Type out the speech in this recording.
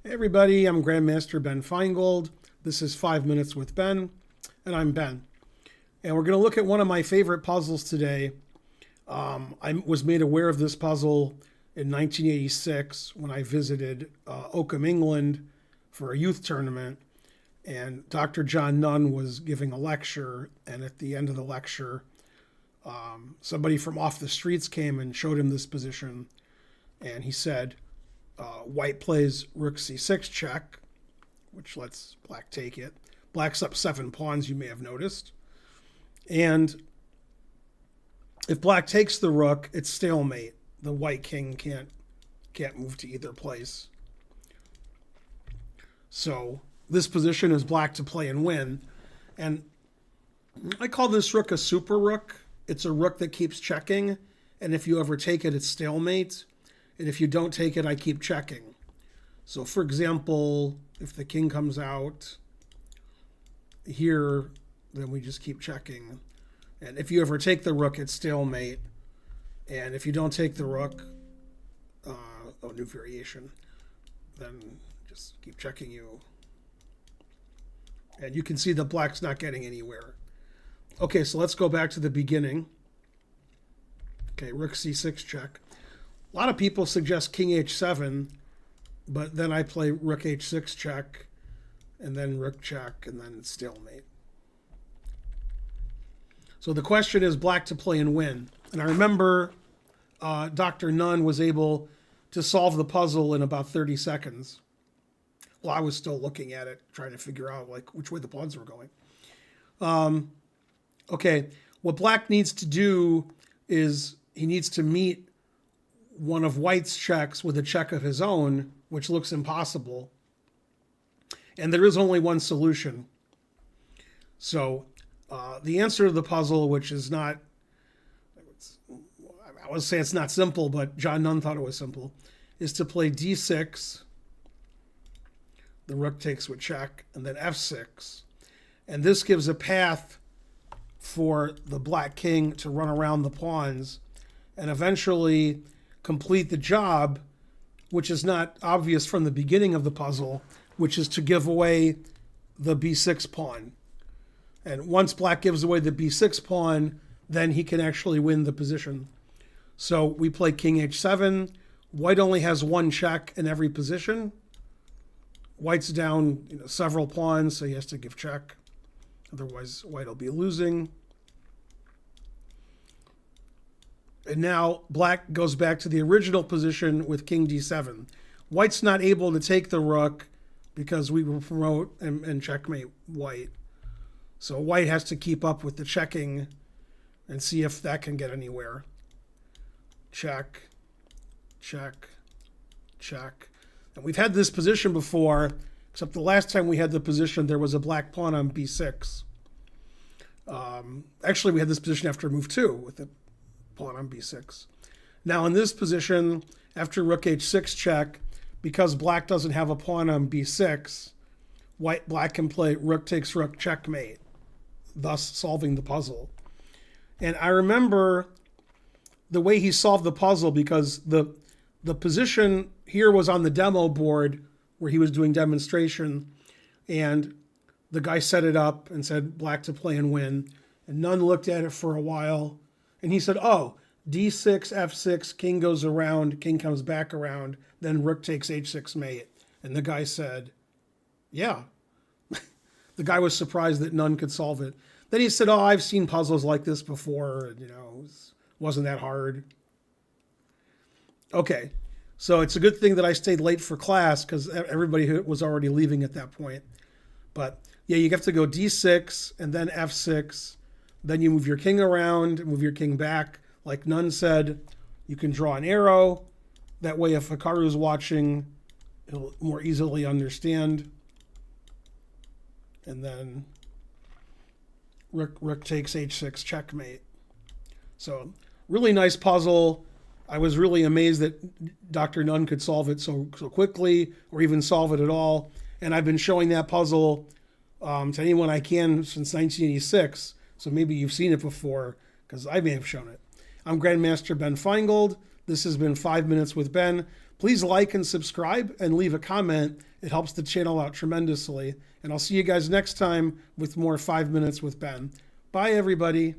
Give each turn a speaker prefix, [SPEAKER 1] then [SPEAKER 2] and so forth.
[SPEAKER 1] Hey everybody, I'm Grandmaster Ben Finegold. This is 5 Minutes with Ben, and I'm Ben. And we're going to look at one of my favorite puzzles today. I was made aware of this puzzle in 1986 when I visited Oakham, England for a youth tournament. And Dr. John Nunn was giving a lecture, and at the end of the lecture, somebody from off the streets came and showed him this position. And he said, white plays rook c6 check, which lets black take it. Black's up 7 pawns, you may have noticed. And if black takes the rook, it's stalemate. The white king can't move to either place. So this position is black to play and win. And I call this rook a super rook. It's a rook that keeps checking. And if you ever take it, it's stalemate. And if you don't take it, I keep checking. So for example, if the king comes out here, then we just keep checking. And if you ever take the rook, it's stalemate. And if you don't take the rook, new variation, then just keep checking you. And you can see that black's not getting anywhere. Okay, so let's go back to the beginning. Okay, rook c6 check. A lot of people suggest king h7, but then I play rook h6 check, and then rook check, and then stalemate. So the question is black to play and win. And I remember Dr. Nunn was able to solve the puzzle in about 30 seconds. Well, I was still looking at it, trying to figure out like which way the pawns were going. Okay, what black needs to do is he needs to meet one of white's checks with a check of his own, which looks impossible. And there is only one solution. So the answer to the puzzle, which is not, I would say it's not simple, but John Nunn thought it was simple, is to play d6, the rook takes with check, and then f6. And this gives a path for the black king to run around the pawns and eventually complete the job, which is not obvious from the beginning of the puzzle, which is to give away the b6 pawn. And once black gives away the b6 pawn, then he can actually win the position. So we play king h7. White only has one check in every position. White's down several pawns, so he has to give check. Otherwise, white will be losing. And now black goes back to the original position with king d7. White's not able to take the rook because we will promote and checkmate white. So white has to keep up with the checking and see if that can get anywhere. Check, check, check. And we've had this position before, except the last time we had the position, there was a black pawn on b6. Actually, we had this position after move 2 with the pawn on b6. Now in this position, after rook h6 check, because black doesn't have a pawn on b6, black can play rook takes rook checkmate, thus solving the puzzle. And I remember the way he solved the puzzle because the position here was on the demo board where he was doing demonstration, and the guy set it up and said black to play and win. And Nunn looked at it for a while, and he said, oh, d6, f6, king goes around, king comes back around, then rook takes h6 mate. And the guy said, yeah. The guy was surprised that Nunn could solve it. Then he said, oh, I've seen puzzles like this before, and it wasn't that hard. Okay, so it's a good thing that I stayed late for class because everybody was already leaving at that point. But yeah, you have to go d6 and then f6. Then you move your king around, move your king back. Like Nunn said, you can draw an arrow. That way, if Hikaru's watching, he'll more easily understand. And then rook takes h6 checkmate. So really nice puzzle. I was really amazed that Dr. Nunn could solve it so quickly or even solve it at all. And I've been showing that puzzle to anyone I can since 1986. So maybe you've seen it before because I may have shown it. I'm Grandmaster Ben Finegold. This has been 5 Minutes with Ben. Please like and subscribe and leave a comment. It helps the channel out tremendously. And I'll see you guys next time with more 5 Minutes with Ben. Bye, everybody.